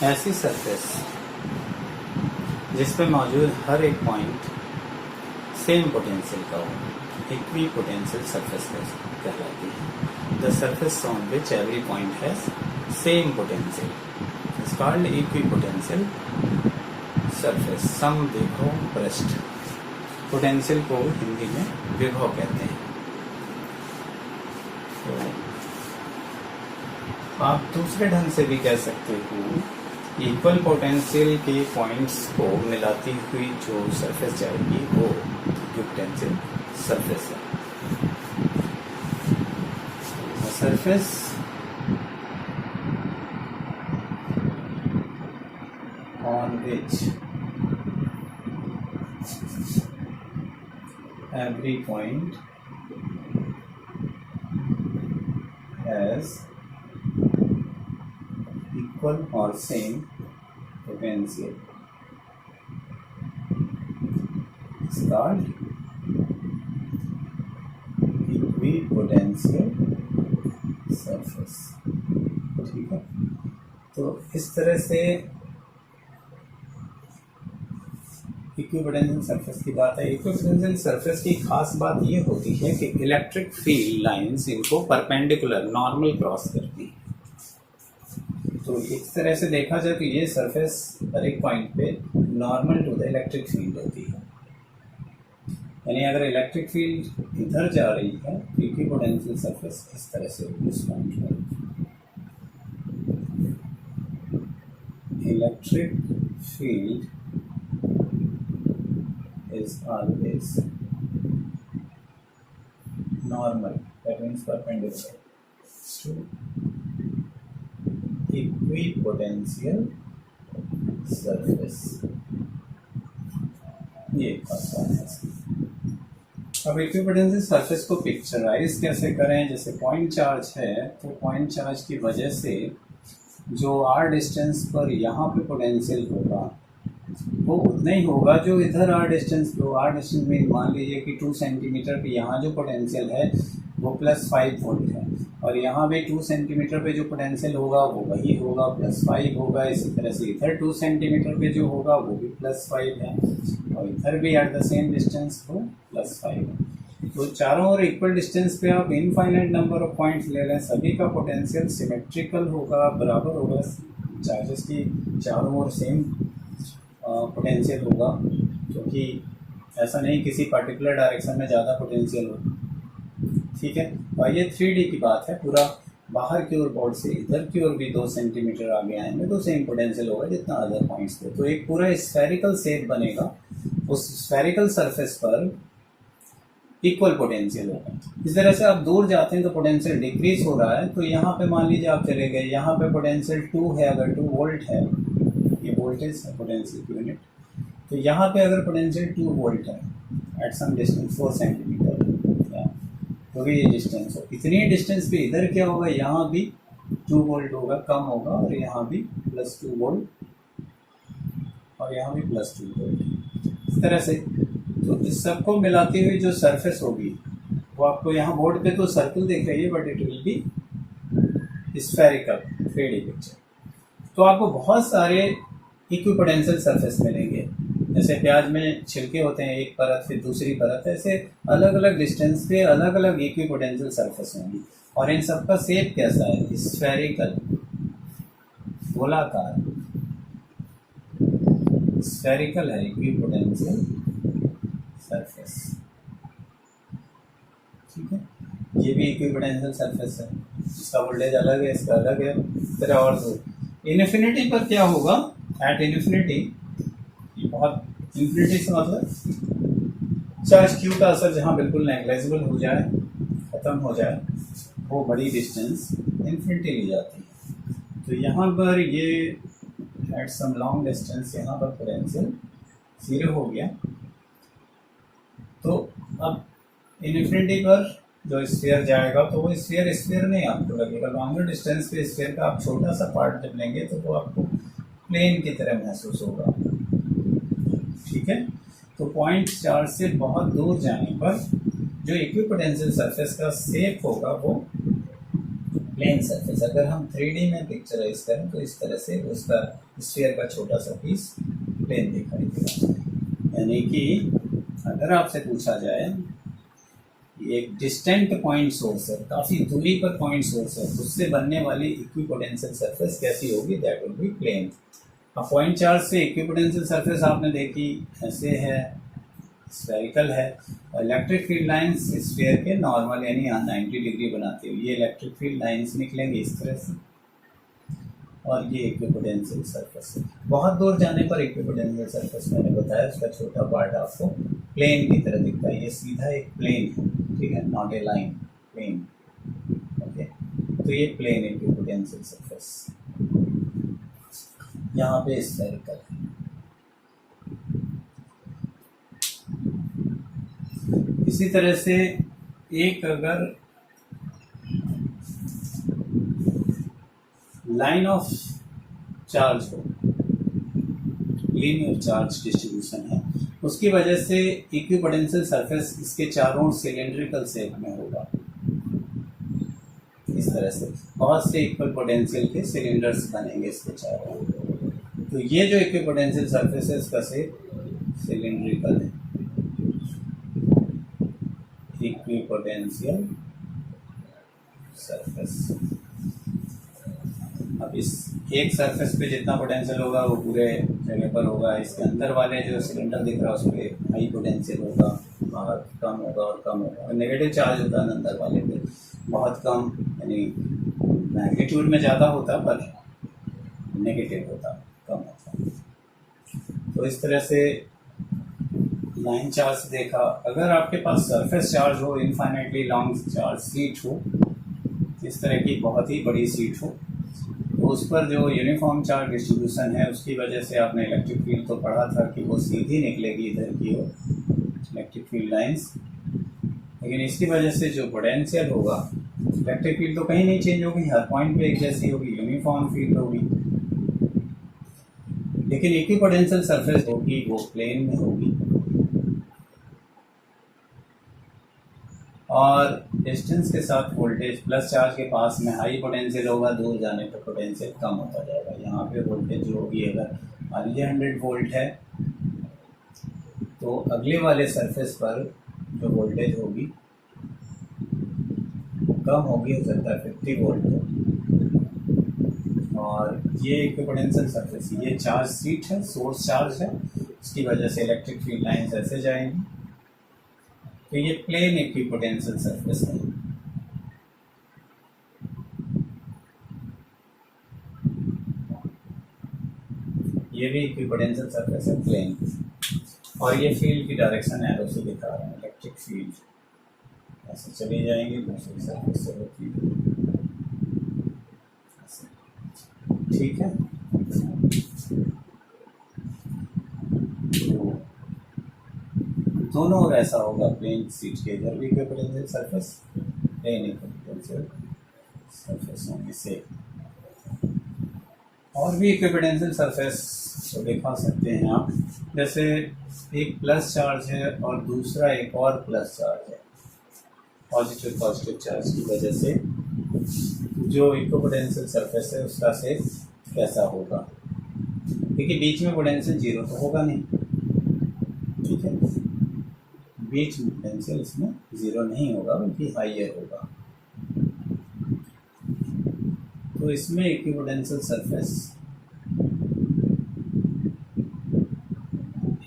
ऐसी सरफेस जिस पे मौजूद हर एक पॉइंट सेम पोटेंशियल का हो इक्वी पोटेंशियल सरफेस कहलाती है। The surface on which every point has same potential is called equipotential surface. सम विभव पृष्ठ, पोटेंशियल को हिंदी में विभव कहते हैं। तो आप दूसरे ढंग से भी कह सकते हो, इक्वल पोटेंशियल के पॉइंट्स को मिलाती हुई जो सरफेस जाएगी वो इक्वी पोटेंशियल सरफेस है। Surface on which every point has equal or same potential is called equipotential surface। ठीक है, तो इस तरह से इक्विपोटेंशियल सरफेस की बात है। इक्विपोटेंशियल सरफेस की खास बात ये होती है कि इलेक्ट्रिक फील्ड लाइंस इनको परपेंडिकुलर नॉर्मल क्रॉस करती हैं। तो इस तरह से देखा जाए तो ये सरफेस हर एक पॉइंट पे normal to the electric field होती है। यानी अगर इलेक्ट्रिक फील्ड इधर जा रही है तो इक्विपोटेंशियल सरफेस इस तरह से होगी इस पॉइंट पर। Electric field is always normal, that means perpendicular to equipotential surface। ये खास बात है। अब इक्विपोटेंशियल सरफेस को पिक्चराइज कैसे करें? जैसे पॉइंट चार्ज है तो पॉइंट चार्ज की वजह से जो r डिस्टेंस पर यहाँ पे पोटेंशियल होगा वो उतना ही होगा जो इधर r डिस्टेंस पे। r डिस्टेंस में मान लीजिए कि 2 सेंटीमीटर पे यहाँ जो पोटेंशियल है वो +5 वोल्ट है और यहाँ पे 2 सेंटीमीटर पे जो पोटेंशियल होगा वो वही होगा +5 होगा। इसी तरह से इधर 2 सेंटीमीटर पे जो होगा वो भी +5 है और इधर भी एट द सेम डिस्टेंस वो +5 है। तो चारों ओर इक्वल डिस्टेंस पे आप इनफाइनाइट नंबर ऑफ पॉइंट्स ले लें, सभी का पोटेंशियल सिमेट्रिकल होगा, बराबर होगा। चार्जेस की चारों ओर सेम पोटेंशियल होगा, क्योंकि ऐसा नहीं किसी पर्टिकुलर डायरेक्शन में ज़्यादा पोटेंशियल हो। ठीक है, और ये 3D की बात है। पूरा बाहर की ओर बोर्ड से इधर की ओर भी 2 सेंटीमीटर आगे आएंगे तो सेम पोटेंशियल होगा जितना अदर पॉइंट्स पे। तो एक पूरा स्फेरिकल शेप बनेगा, उस स्फेरिकल सरफेस पर इक्वल पोटेंशियल होगा। इस तरह से आप दूर जाते हैं तो पोटेंशियल डिक्रीज हो रहा है। तो यहाँ पे मान लीजिए आप चले गए, यहाँ पे पोटेंशियल 2 है, अगर 2 वोल्ट है, ये वोल्टेज है पोटेंशियल की यूनिट। तो यहाँ पे अगर पोटेंशियल 2 वोल्ट है एट सम डिस्टेंस 4 सेंटीमीटर, तो भी ये डिस्टेंस हो, इतनी डिस्टेंस पे इधर क्या होगा, यहाँ भी 2 वोल्ट होगा, कम होगा, और यहाँ भी +2 वोल्ट और यहाँ भी +2 वोल्ट। इस तरह से तो इस सबको मिलाती हुई जो सरफेस होगी वो आपको यहाँ बोर्ड पे तो सर्कल दिख रही है, but it will be spherical 3D picture. तो आपको बहुत सारे इक्विपोटेंशियल सरफेस मिलेंगे। जैसे प्याज में छिलके होते हैं, एक परत फिर दूसरी परत, ऐसे अलग अलग डिस्टेंस पे अलग अलग इक्विपोटेंशियल सरफेस होंगी। और इन सबका शेप कैसा है? स्फेरिकल, गोलाकार, स्फेरिकल है इक्विपोटेंशियल सरफेस। ठीक है, ये भी इक्विपोटेंशियल सरफेस है, इसका वोल्टेज अलग है, इसका अलग है। इस तरह और इन्फिनिटी पर क्या होगा? एट इन्फिनिटी, बहुत इन्फिनिटी से मतलब चार्ज क्यू का असर जहाँ बिल्कुल नेग्लेजिबल हो जाए, ख़त्म हो जाए, वो बड़ी डिस्टेंस इन्फिनिटी ली जाती है। तो यहाँ पर ये एट सम लॉन्ग डिस्टेंस यहाँ पर पोटेंशियल 0 हो गया। तो अब इन्फिनिटी पर जो स्फीयर जाएगा तो वो स्फीयर नहीं आपको लगेगा। लॉन्गर डिस्टेंस पे स्फीयर का आप छोटा सा पार्ट जब लेंगे तो वो आपको प्लेन की तरह महसूस होगा। ठीक है, तो पॉइंट चार्ज से बहुत दूर जाने पर जो इक्विपोटेंशियल सरफेस का शेप होगा वो प्लेन सरफेस। अगर हम 3D में पिक्चराइज करें तो इस तरह से उसका स्फीयर का छोटा सा पीस प्लेन दिखाई देगा। यानी कि अगर आपसे पूछा जाए एक डिस्टेंट पॉइंट सोर्स है, काफ़ी दूरी पर पॉइंट सोर्स है, उससे बनने वाली इक्विपोटेंशियल सरफेस कैसी होगी, दैट विल बी प्लेन। अब पॉइंट चार्ज से इक्विपोटेंशियल सरफेस आपने देखी ऐसे है, स्फेरिकल है, और इलेक्ट्रिक फील्ड लाइंस स्फीयर के नॉर्मल यानी 90 डिग्री बनाती हुई ये इलेक्ट्रिक फील्ड लाइंस निकलेंगे इस तरह से, और ये इक्विपोटेंशियल सरफेस है। बहुत दूर जाने पर इक्विपोटेंशियल सरफेस मैंने बताया उसका छोटा पार्ट आपको प्लेन की तरह दिखता है, ये सीधा एक प्लेन है, ठीक है, not a line, plane. Okay, तो ये प्लेन इक्विपोटेंशियल सरफेस, यहाँ पे स्फेरिकल है। इसी तरह से एक अगर लाइन ऑफ चार्ज हो, लीनियर चार्ज डिस्ट्रीब्यूशन है, उसकी वजह से इक्विपोटेंशियल सरफेस इसके चारों सिलेंड्रिकल शेप में होगा इस तरह से, बहुत से इक्वल पोटेंशियल के सिलेंडर्स बनेंगे इसके चारों। तो ये जो इक्विपोटेंशियल सरफेस है इसका शेप सिलेंड्रिकल है, इक्विपोटेंशियल सरफेस। अब इस एक सरफेस पे जितना पोटेंशियल होगा वो पूरे जगह पर होगा, इसके अंदर वाले जो सिलेंडर दिख रहा है उस पर हाई पोटेंशियल होगा, बाहर कम होगा और कम होगा, और नेगेटिव चार्ज होता है अंदर वाले पे बहुत कम, यानी मैग्नीट्यूड में ज़्यादा होता पर नेगेटिव होता, कम होता। तो इस तरह से लाइन चार्ज देखा। अगर आपके पास सरफेस चार्ज हो, इनफाइनाइटली लॉन्ग चार्ज सीट हो, इस तरह की बहुत ही बड़ी सीट हो, तो उस पर जो यूनिफॉर्म चार्ज डिस्ट्रीब्यूशन है उसकी वजह से आपने इलेक्ट्रिक फील्ड तो पढ़ा था कि वो सीधी निकलेगी इधर की ओर, इलेक्ट्रिक फील्ड लाइंस, लेकिन इसकी वजह से जो पोटेंशियल होगा, इलेक्ट्रिक फील्ड तो कहीं नहीं चेंज होगी, हर पॉइंट पे एक जैसी होगी, यूनिफॉर्म फील्ड होगी, लेकिन इक्विपोटेंशियल सरफेस होगी वो प्लेन में होगी, और डिस्टेंस के साथ वोल्टेज प्लस चार्ज के पास में हाई पोटेंशियल होगा, दूर जाने पर पोटेंशियल कम होता जाएगा। यहाँ पे वोल्टेज जो होगी, अगर मान लीजिए 100 वोल्ट है तो अगले वाले सरफेस पर जो वोल्टेज होगी कम होगी, हो सकता है 50 वोल्ट हो, और ये इक्विपोटेंशियल सरफेस, ये चार्ज सीट है, सोर्स चार्ज है, इसकी वजह से इलेक्ट्रिक फील्ड लाइंस ऐसे जाएंगी, तो ये प्लेन इक्विपोटेंशियल सरफेस है। ये भी इक्विपोटेंशियल सरफेस है, प्लेन, और ये फील्ड की डायरेक्शन एरो से दिखा रहे हैं, इलेक्ट्रिक फील्ड ऐसे चली जाएंगी दूसरी सरफेस से होती है, ठीक है। तो दोनों और ऐसा होगा, प्लेन सीट के इधर भी equipotential surface, plane equipotential surface होंगे से, और भी इक्विपोटेंशियल सरफेस को दिखा सकते हैं आप, जैसे एक प्लस चार्ज है और दूसरा एक और प्लस चार्ज है, पॉजिटिव चार्ज की वजह से जो इक्विपोटेंशियल सरफेस है उसका शेप कैसा होगा, क्योंकि बीच में पोटेंशियल जीरो तो होगा नहीं, ठीक है, बीच में पोटेंशियल इसमें जीरो नहीं होगा बल्कि हाइयर होगा। तो इसमें इक्विपोटेंशियल सरफेस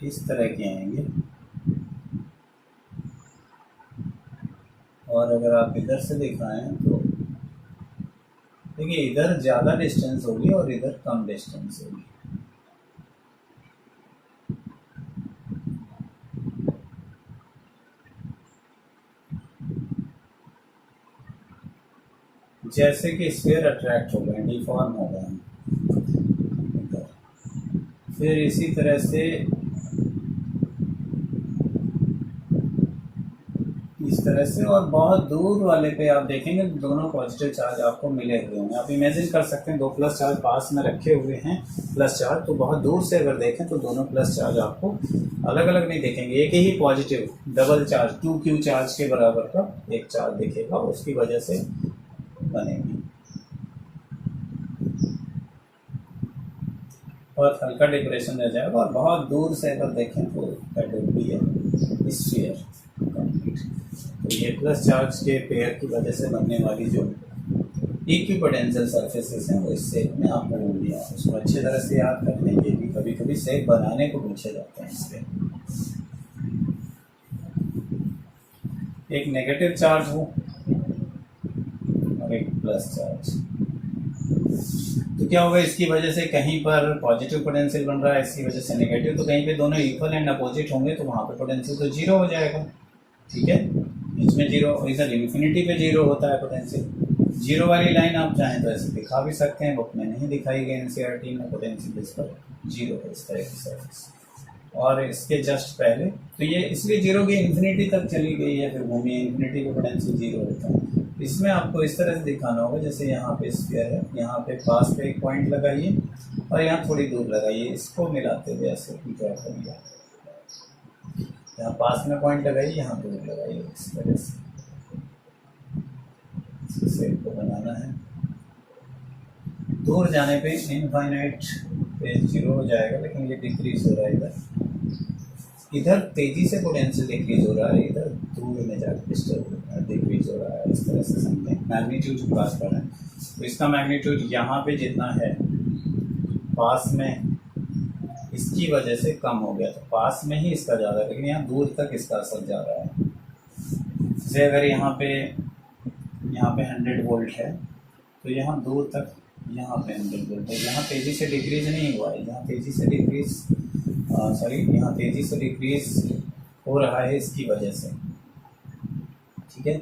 इस तरह के आएंगे, और अगर आप इधर से दिखाएं तो देखिए इधर ज़्यादा डिस्टेंस होगी और इधर कम डिस्टेंस होगी, जैसे कि स्फीयर अट्रैक्ट हो गए, डिफॉर्म हो गए, फिर इसी तरह से इस तरह से, और बहुत दूर वाले पे आप देखेंगे दोनों पॉजिटिव चार्ज आपको मिले हुए होंगे। आप इमेजिन कर सकते हैं दो प्लस चार्ज पास में रखे हुए हैं, प्लस चार्ज, तो बहुत दूर से अगर देखें तो दोनों प्लस चार्ज आपको अलग अलग नहीं देखेंगे, एक ही positive double charge 2Q charge के बराबर का एक चार्ज दिखेगा, उसकी वजह से बनेगी। बहुत हल्का डिप्रेशन रह जाएगा, और बहुत दूर से अगर देखें तो that will be A sphere complete. तो ये प्लस चार्ज के पेयर की वजह से बनने वाली जो इक्विपोटेंशियल सरफेसेस हैं वो इस शेप में आपको मिल गया। उसको अच्छे तरह से याद कर लेंगे भी, कभी कभी शेप बनाने को पूछे जाते हैं इसके। एक नेगेटिव चार्ज हो और एक प्लस चार्ज, तो क्या होगा, इसकी वजह से कहीं पर पॉजिटिव पोटेंशियल बन रहा है, इसकी वजह से नेगेटिव, तो कहीं पे दोनों इक्वल एंड अपोजिट होंगे तो वहाँ पे पोटेंशियल तो जीरो हो जाएगा। ठीक है, बीच में जीरो, इधर इन्फिनिटी पे जीरो होता है पोटेंशियल। जीरो वाली लाइन आप चाहें तो ऐसे दिखा भी सकते हैं, बुक में नहीं दिखाई गई एनसीईआरटी में, पोटेंशियल इस पर जीरो है इस तरह की सरफेस। और इसके जस्ट पहले तो ये इसलिए जीरो की इन्फिनिटी तक चली गई है, फिर घूमिए इन्फिनिटी पे पोटेंशियल जीरो होता है। इसमें आपको इस तरह से दिखाना होगा, जैसे यहाँ पे स्फीयर है, यहाँ पे पास पे एक पॉइंट लगाइए और यहाँ थोड़ी दूर लगाइए, इसको मिलाते हुए ऐसे ड्रॉ करिए। यहाँ पास में पॉइंट लगाइए, यहाँ दूर लगाइए, इस तरह से शेप को बनाना है। दूर जाने पे इनफाइनाइट पे जीरो हो जाएगा, लेकिन ये डिक्रीज हो रहा है इधर तेजी से पोटेंशियल डिक्रीज हो रहा है, इधर दूर में जाकर डिस्टर्ब डिक्रीज हो रहा है। इस तरह से समझें, मैग्नीट्यूड जो पास कर रहे हैं, तो इसका मैग्नीट्यूड यहाँ पे जितना है पास में इसकी वजह से कम हो गया, तो पास में ही इसका ज़्यादा है, लेकिन यहाँ दूर तक इसका असर जा रहा है। जैसे अगर यहाँ पे 100 वोल्ट है, तो यहाँ दूर तक यहाँ पे 100 वोल्ट है, यहाँ तेज़ी से डिक्रीज नहीं हुआ है, यहाँ तेज़ी से डिक्रीज यहाँ तेज़ी से डिक्रीज हो रहा है इसकी वजह से। ठीक है,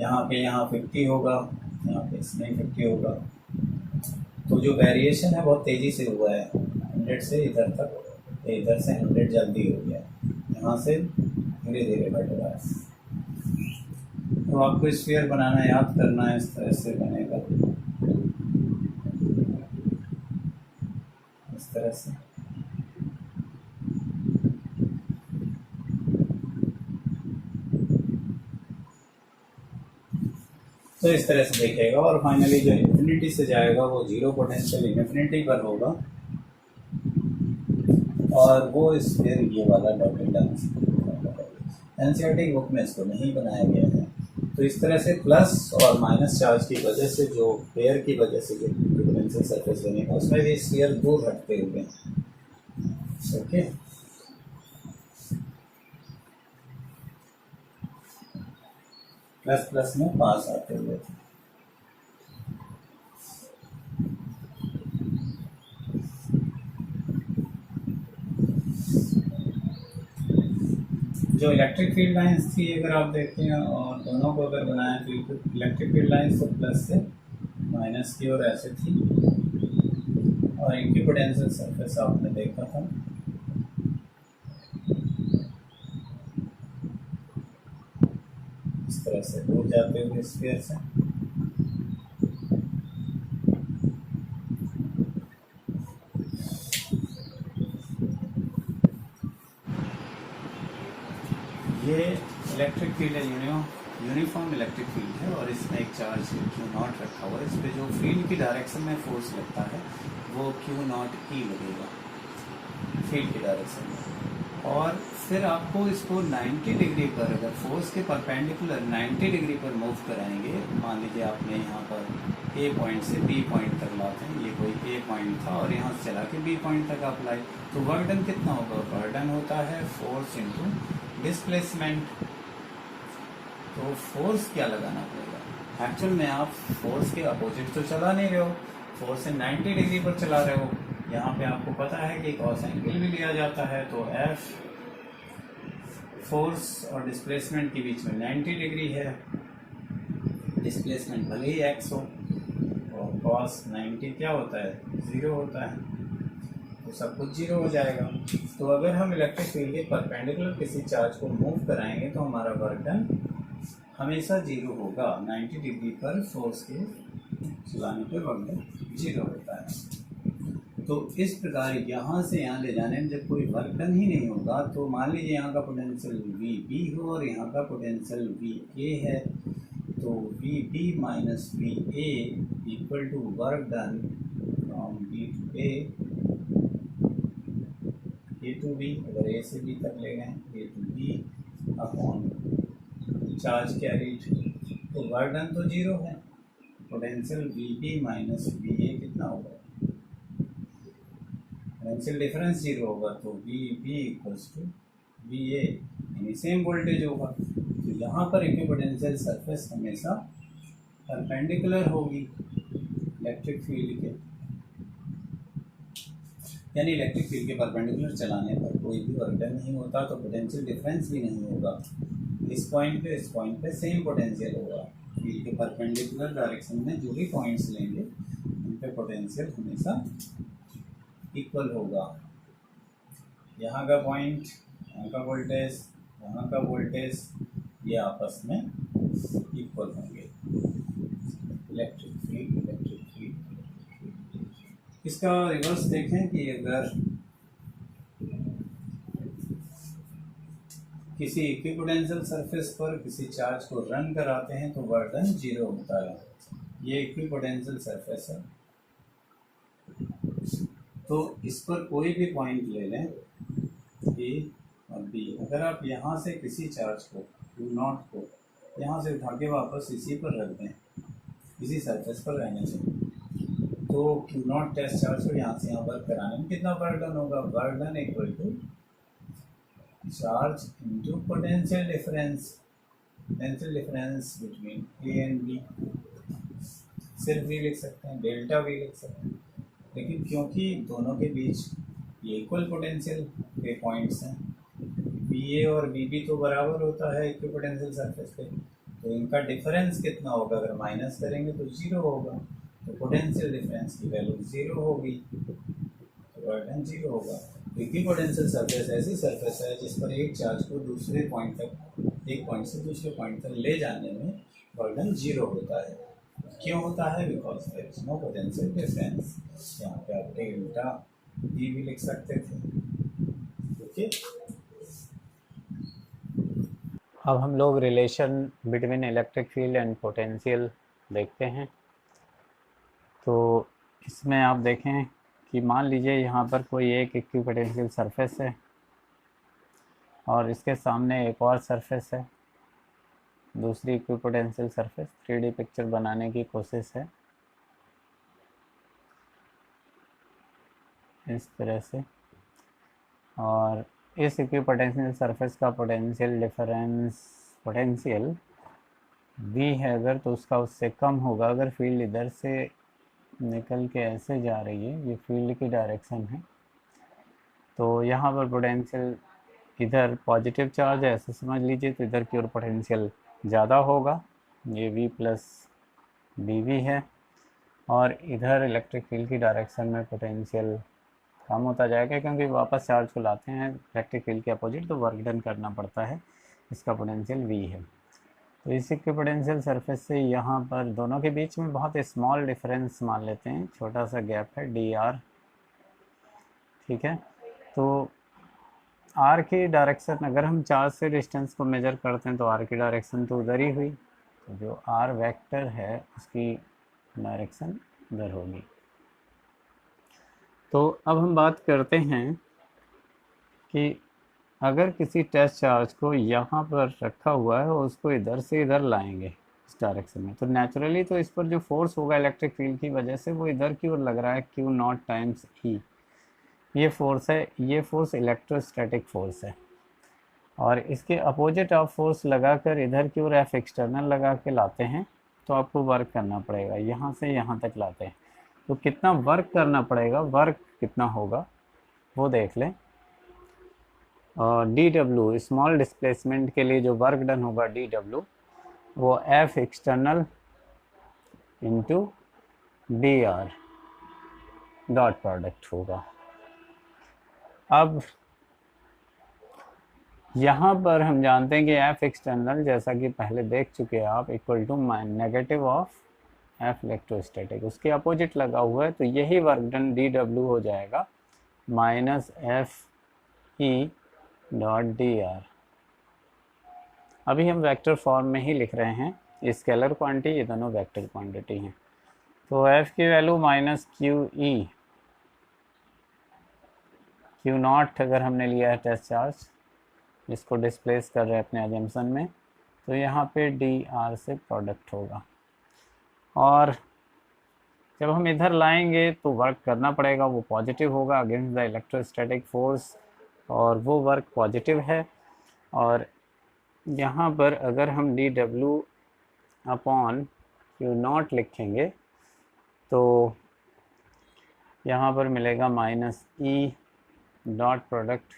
यहाँ 50 होगा, यहाँ पे इसमें 50 होगा, तो जो वेरिएशन है बहुत तेज़ी से हुआ है, 100 से इधर तक, इधर से 100 जल्दी हो गया, यहाँ से धीरे धीरे बढ़ रहा है। तो आपको स्फीयर बनाना याद करना है, इस तरह से बनेगा, इस तरह से। तो इस तरह से देखेगा, और फाइनली जो इन्फिनिटी से जाएगा वो जीरो पोटेंशियल इन्फिनिटी पर होगा, और वो स्फीयर ये वाला डॉटेड लाइन। एनसीईआरटी बुक में इसको नहीं बनाया गया है। तो इस तरह से प्लस और माइनस चार्ज की वजह से, जो पेयर की वजह से जो पोटेंशियल सरफेस बनेगा, उसमें भी स्फीयर दूर हटते हुए। ओके, प्लस प्लस में पास आते हुए थे। जो इलेक्ट्रिक फील्ड लाइंस थी, अगर आप देखें और दोनों को अगर बनाएं, तो इलेक्ट्रिक फील्ड लाइंस तो प्लस से माइनस की ओर ऐसे थी, और इनकी पोटेंशियल सरफेस आपने देखा था इस तरह से दूर जाते हुए स्फीयर से। ये इलेक्ट्रिक फील्ड है, यूनिफॉर्म इलेक्ट्रिक फील्ड है, और इसमें एक चार्ज Q नॉट रखा हुआ है। इस पर जो फील्ड की डायरेक्शन में फोर्स लगता है वो Q नॉट E लगेगा फील्ड की डायरेक्शन में। और फिर आपको इसको 90 डिग्री पर, अगर फोर्स के परपेंडिकुलर 90 डिग्री पर मूव कराएंगे, मान लीजिए आपने यहाँ पर A पॉइंट से B पॉइंट तक लाते हैं, ये कोई A पॉइंट था और यहाँ से चला के B पॉइंट तक अप्लाई, तो वर्क डन कितना होगा? वर्क डन होता है फोर्स इंटू डिस्प्लेसमेंट। तो फोर्स क्या लगाना पड़ेगा? एक्चुअल में आप फोर्स के अपोजिट तो चला नहीं रहे हो, फोर्स से 90 डिग्री पर चला रहे हो। यहाँ पे आपको पता है कि कॉस एंगल भी लिया जाता है, तो F फोर्स और डिस्प्लेसमेंट के बीच में 90 डिग्री है, डिस्प्लेसमेंट भले ही x हो, और कॉस 90 क्या होता है? 0 होता है, तो सब कुछ 0 हो जाएगा। तो अगर हम इलेक्ट्रिक फील्ड के परपेंडिकुलर किसी चार्ज को मूव कराएंगे तो हमारा वर्क डन हमेशा 0 होगा। 90 डिग्री पर फोर्स के चलाने पर वर्क डन 0 होता है। तो इस प्रकार यहाँ से यहाँ ले जाने में जब कोई वर्क डन ही नहीं होगा, तो मान लीजिए यहाँ का पोटेंशियल VB हो और यहाँ का पोटेंशियल VA है, तो VB minus VA equal to work done from B to A to B, अगर ए से बी तक ले गए A to B upon charge carried, तो वर्क तो जीरो है, potential V B minus V A कितना होगा, पोटेंशियल डिफरेंस जीरो होगा तो V B equals to V A, यानी सेम वोल्टेज होगा। तो यहाँ पर इक्विपोटेंशियल सरफेस हमेशा परपेंडिकुलर होगी इलेक्ट्रिक फील्ड के, यानी इलेक्ट्रिक फील्ड के परपेंडिकुलर चलाने पर कोई भी वर्क डन नहीं होता, तो पोटेंशियल डिफरेंस भी नहीं होगा। इस पॉइंट पे सेम पोटेंशियल होगा, फील्ड के परपेंडिकुलर डायरेक्शन में जो भी पॉइंट्स लेंगे उन पे पोटेंशियल हमेशा इक्वल होगा। यहाँ का पॉइंट, यहाँ का वोल्टेज, यहाँ का वोल्टेज, ये आपस में इक्वल होंगे। Electric field, electric field. इसका रिवर्स देखें कि अगर किसी इक्विपोटेंशियल सरफेस पर किसी चार्ज को रन कराते हैं तो वर्क डन जीरो होता है। ये इक्विपोटेंशियल सरफेस है, तो इस पर कोई भी पॉइंट ले लें ए और बी, अगर आप यहाँ से किसी चार्ज को Q नॉट को यहाँ से उठा के वापस इसी पर रख दें, इसी सरफेस पर रहने दें, तो Q नॉट टेस्ट चार्ज को यहाँ से यहाँ वर्क कराने में कितना वर्क डन होगा, work done equal to charge into potential difference between A and B. सिर्फ भी लिख सकते हैं, डेल्टा भी लिख सकते हैं, लेकिन क्योंकि दोनों के बीच ये इक्वल पोटेंशियल के पॉइंट्स हैं, बी ए और बी बी तो बराबर होता है इक्विपोटेंशियल सरफेस पे, तो इनका डिफरेंस कितना होगा, अगर माइनस करेंगे तो जीरो होगा, तो पोटेंशियल डिफरेंस की वैल्यू जीरो होगी, तो वर्क डन जीरो होगा। इक्विपोटेंशियल सरफेस ऐसी सरफेस है जिस पर एक चार्ज को दूसरे पॉइंट तक, एक पॉइंट से दूसरे पॉइंट तक ले जाने में वर्क डन जीरो होता है। क्यों होता है, because there is no potential difference. यहाँ पे आप डेल्टा ई भी लिख सकते थे। ओके, अब हम लोग relation between electric field and potential देखते हैं। तो इसमें आप देखें कि मान लीजिए यहाँ पर कोई एक इक्विपोटेंशियल सरफेस है और इसके सामने एक और सरफेस है, दूसरी इक्विपोटेंशियल सरफेस। 3D पिक्चर बनाने की कोशिश है इस तरह से, और इस इक्विपोटेंशियल सरफेस का पोटेंशियल V है अगर, तो उसका उससे कम होगा अगर फील्ड इधर से निकल के ऐसे जा रही है, ये फील्ड की डायरेक्शन है। तो यहाँ पर पोटेंशियल इधर पॉजिटिव चार्ज है ऐसे समझ लीजिए, तो इधर की ओर पोटेंशियल ज़्यादा होगा, ये V प्लस BV है, और इधर इलेक्ट्रिक फील्ड की डायरेक्शन में पोटेंशियल कम होता जाएगा, क्योंकि वापस चार्ज को लाते हैं इलेक्ट्रिक फील्ड के अपोजिट, तो वर्क डन करना पड़ता है। इसका पोटेंशियल V है। तो इस इक्विपोटेंशियल सरफेस से यहाँ पर दोनों के बीच में बहुत स्मॉल डिफरेंस मान लेते हैं, छोटा सा गैप है dr, ठीक है। तो r की डायरेक्शन, अगर हम चार्ज से डिस्टेंस को मेजर करते हैं तो r की डायरेक्शन तो उधर ही हुई, तो जो r वेक्टर है उसकी डायरेक्शन उधर होगी। तो अब हम बात करते हैं कि अगर किसी टेस्ट चार्ज को यहाँ पर रखा हुआ है और उसको इधर से इधर लाएंगे इस डायरेक्शन में, तो नेचुरली तो इस पर जो फोर्स होगा इलेक्ट्रिक फील्ड की वजह से वो इधर की ओर लग रहा है, Q नॉट टाइम्स E। ये फोर्स है, ये फोर्स इलेक्ट्रोस्टैटिक फोर्स है, और इसके अपोजिट आप फोर्स लगाकर इधर की ओर F एक्सटर्नल लगा के लाते हैं तो आपको वर्क करना पड़ेगा, यहाँ से यहाँ तक लाते हैं तो कितना वर्क करना पड़ेगा, वर्क कितना होगा वो देख लें। और dW स्मॉल डिस्प्लेसमेंट के लिए जो वर्क डन होगा dW, वो F external into dr dot product होगा। अब यहाँ पर हम जानते हैं कि F एक्सटर्नल, जैसा कि पहले देख चुके हैं आप, equal to negative of F electrostatic, उसके अपोजिट लगा हुआ है, तो यही वर्क डन dW हो जाएगा माइनस FE डॉट dr। अभी हम वेक्टर फॉर्म में ही लिख रहे हैं, स्केलर क्वांटिटी, ये दोनों वेक्टर क्वांटिटी हैं। तो F की वैल्यू माइनस क्यू नॉट अगर हमने लिया है टेस्ट चार्ज जिसको डिस्प्लेस कर रहे हैं अपने एजम्पशन में, तो यहाँ पे डी आर से प्रोडक्ट होगा। और जब हम इधर लाएंगे तो वर्क करना पड़ेगा, वो पॉजिटिव होगा अगेंस्ट द इलेक्ट्रोस्टैटिक फोर्स, और वो वर्क पॉजिटिव है। और यहाँ पर अगर हम D W upon Q not लिखेंगे तो यहाँ पर मिलेगा minus E dot product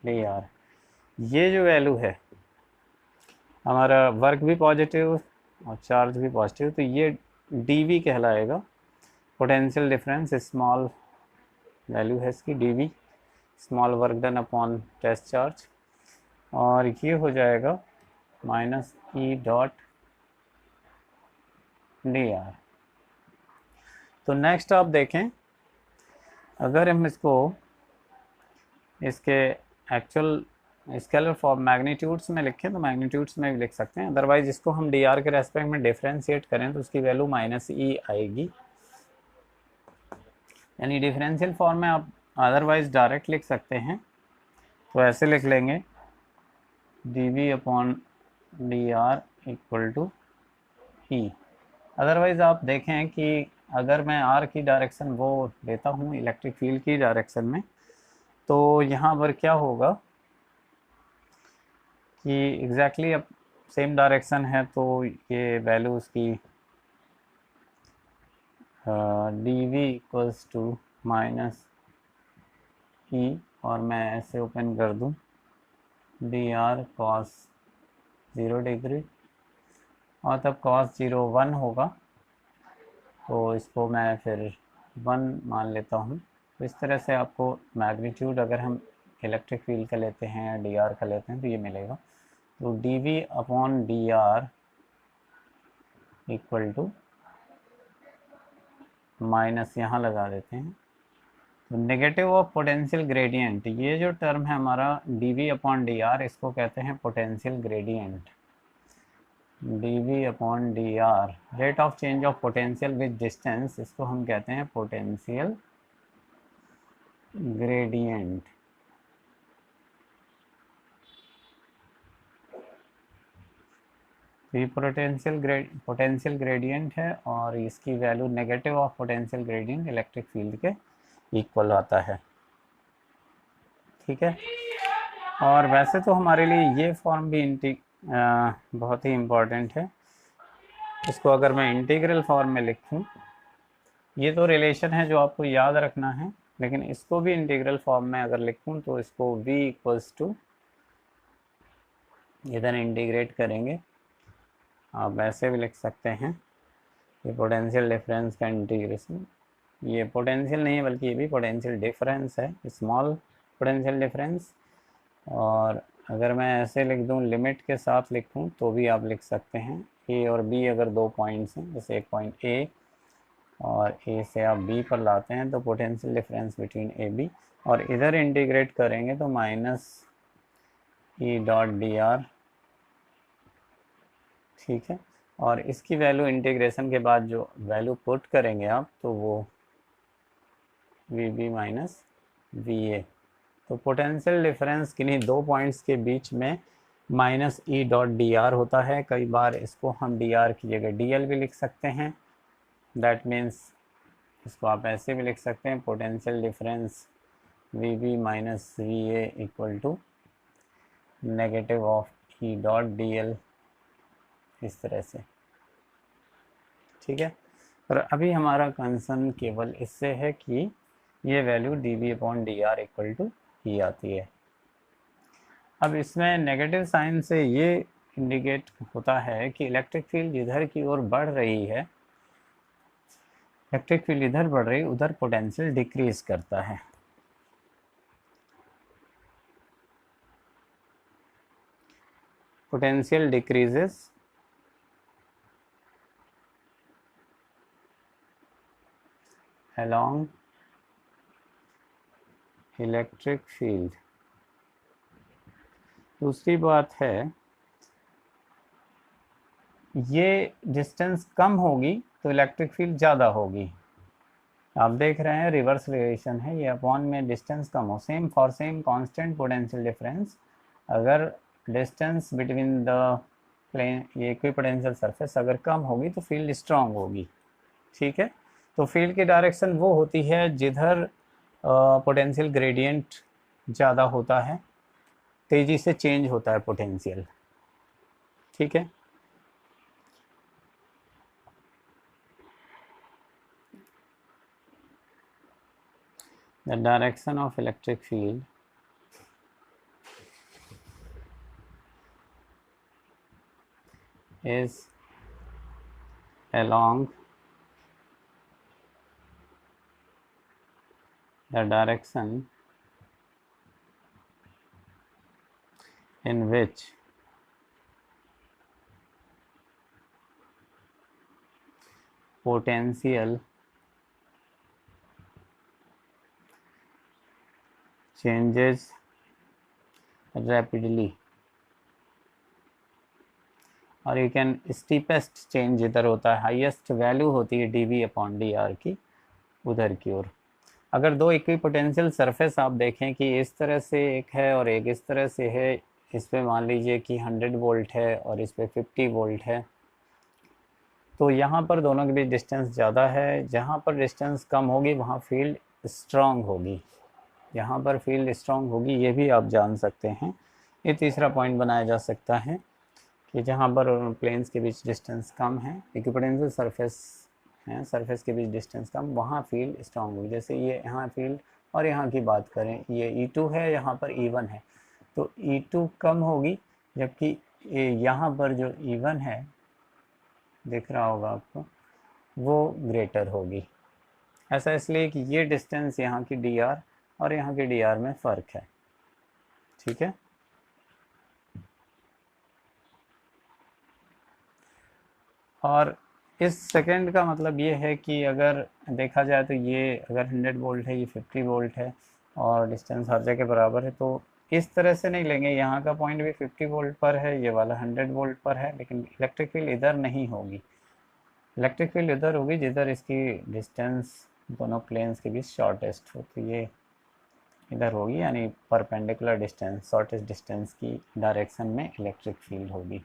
D R. ये जो वैल्यू है हमारा वर्क भी पॉजिटिव और चार्ज भी पॉजिटिव, तो ये डी वी कहलाएगा, पोटेंशियल डिफरेंस स्मॉल वैल्यू है इसकी D V, small work done upon test charge, और ये हो जाएगा minus E dot D R. तो नेक्स्ट आप देखें, अगर हम इसको इसके एक्चुअल स्केलर फॉर्म मैग्नीट्यूड्स में लिखें तो मैग्नीट्यूड्स में भी लिख सकते हैं, अदरवाइज इसको हम डी आर के रेस्पेक्ट में डिफ्रेंशिएट करें तो उसकी वैल्यू माइनस ई आएगी। यानी डिफरेंशियल फॉर्म में आप अदरवाइज डायरेक्ट लिख सकते हैं, तो ऐसे लिख लेंगे D V upon D R equal to E. Otherwise आप देखें कि अगर मैं आर की डायरेक्शन वो लेता हूँ इलेक्ट्रिक फील्ड की डायरेक्शन में, तो यहाँ पर क्या होगा कि एग्जैक्टली अब सेम डायरेक्शन है, तो ये वैल्यू उसकी D V equals to minus E, और मैं ऐसे ओपन कर दूँ डी आर कॉस 0 डिग्री, और तब कॉस 0 1 होगा, तो इसको मैं फिर 1 मान लेता हूँ। तो इस तरह से आपको मैग्नीट्यूड अगर हम इलेक्ट्रिक फील्ड का लेते हैं या डी आर का लेते हैं तो ये मिलेगा। तो D V upon D R equal to minus यहाँ लगा देते हैं, तो नेगेटिव ऑफ पोटेंशियल ग्रेडियंट, ये जो टर्म है हमारा D V upon D R, इसको कहते हैं potential gradient. D V upon D R rate of change of potential with distance, इसको हम कहते हैं पोटेंशियल ग्रेडियंट। ये पोटेंशियल ग्रेडियंट है, और इसकी value negative of potential gradient electric field के इक्वल आता है। ठीक है, और वैसे तो हमारे लिए ये फॉर्म भी बहुत ही इम्पोर्टेंट है। इसको अगर मैं इंटीग्रल फॉर्म में लिखूं, ये तो रिलेशन है जो आपको याद रखना है, लेकिन इसको भी इंटीग्रल फॉर्म में अगर लिखूं तो इसको v इक्वल्स टू, इधर इंटीग्रेट करेंगे, आप वैसे भी लिख सकते हैं, ये पोटेंशियल डिफरेंस का इंटीग्रेशन, ये पोटेंशियल नहीं है बल्कि ये भी पोटेंशियल डिफरेंस है, स्मॉल पोटेंशियल डिफरेंस। और अगर मैं ऐसे लिख दूं, लिमिट के साथ लिखूं तो भी आप लिख सकते हैं, ए और बी अगर 2 पॉइंट्स हैं, जैसे एक पॉइंट ए और ए से आप बी पर लाते हैं तो potential difference between A B, और इधर इंटीग्रेट करेंगे तो minus E dot D R. ठीक है, और इसकी वैल्यू इंटीग्रेशन के बाद जो वैल्यू पुट करेंगे आप, तो वो V B minus V A. तो पोटेंशियल डिफरेंस किन्हीं 2 पॉइंट्स के बीच में minus E dot D R होता है। कई बार इसको हम डी आर की जगह डी एल भी लिख सकते हैं, दैट मीन्स इसको आप ऐसे भी लिख सकते हैं, potential difference V B minus V A equal to negative of E dot D L, इस तरह से। ठीक है, पर अभी हमारा कंसर्न केवल इससे है कि ये value D V upon D R equal to E आती है। अब इसमें नेगेटिव साइन से ये इंडिकेट होता है कि इलेक्ट्रिक फील्ड जिधर की ओर बढ़ रही है, इलेक्ट्रिक फील्ड इधर बढ़ रही है, उधर पोटेंशियल डिक्रीज करता है। Potential decreases along electric field. दूसरी बात है, ये डिस्टेंस कम होगी तो इलेक्ट्रिक फील्ड ज़्यादा होगी, आप देख रहे हैं रिवर्स रिलेशन है, ये अपॉन में डिस्टेंस कम हो, same for same constant potential difference, अगर डिस्टेंस बिटवीन द प्लेन, ये इक्विपोटेंशियल सरफेस अगर कम होगी तो फील्ड स्ट्रांग होगी। ठीक है, तो फील्ड की डायरेक्शन वो होती है जिधर पोटेंशियल ग्रेडियंट ज़्यादा होता है, तेज़ी से चेंज होता है पोटेंशियल। ठीक है, the direction of electric field is along the direction in which potential changes rapidly, और यू कैन स्टीपेस्ट चेंज जिधर होता है, हाईएस्ट वैल्यू होती है dV अपॉन dr की, उधर की ओर। अगर दो इक्विपोटेंशियल सरफेस आप देखें कि इस तरह से एक है और एक इस तरह से है, इस पे मान लीजिए कि 100 वोल्ट है और इस पे 50 वोल्ट है, तो यहाँ पर दोनों के बीच डिस्टेंस ज़्यादा है, जहाँ पर डिस्टेंस कम होगी वहाँ फील्ड स्ट्रांग होगी, यहाँ पर फील्ड स्ट्रांग होगी, ये भी आप जान सकते हैं। ये तीसरा पॉइंट बनाया जा सकता है कि जहाँ पर प्लेन्स के बीच डिस्टेंस कम है, इक्विपोटेंशियल सरफेस हैं, सरफेस के बीच डिस्टेंस कम, वहाँ फील्ड स्ट्रांग होगी। जैसे ये यहाँ फील्ड और यहाँ की बात करें, ये E2 है, यहाँ पर E1 है, तो E2 कम होगी, जबकि यहाँ पर जो E1 है, दिख रहा होगा आपको, वो ग्रेटर होगी। ऐसा इसलिए कि ये डिस्टेंस यहाँ की dr और यहाँ की dr में फ़र्क है। ठीक है, और इस सेकंड का मतलब ये है कि अगर देखा जाए तो ये अगर 100 वोल्ट है, ये 50 वोल्ट है और डिस्टेंस हर जगह बराबर है, तो इस तरह से नहीं लेंगे, यहाँ का पॉइंट भी 50 वोल्ट पर है, ये वाला 100 वोल्ट पर है, लेकिन इलेक्ट्रिक फील्ड इधर नहीं होगी। इलेक्ट्रिक फील्ड इधर होगी जिधर इसकी डिस्टेंस दोनों प्लेन्स के बीच शॉर्टेस्ट हो, तो ये इधर होगी, यानी परपेंडिकुलर डिस्टेंस, शॉर्टेस्ट डिस्टेंस की डायरेक्शन में इलेक्ट्रिक फील्ड होगी।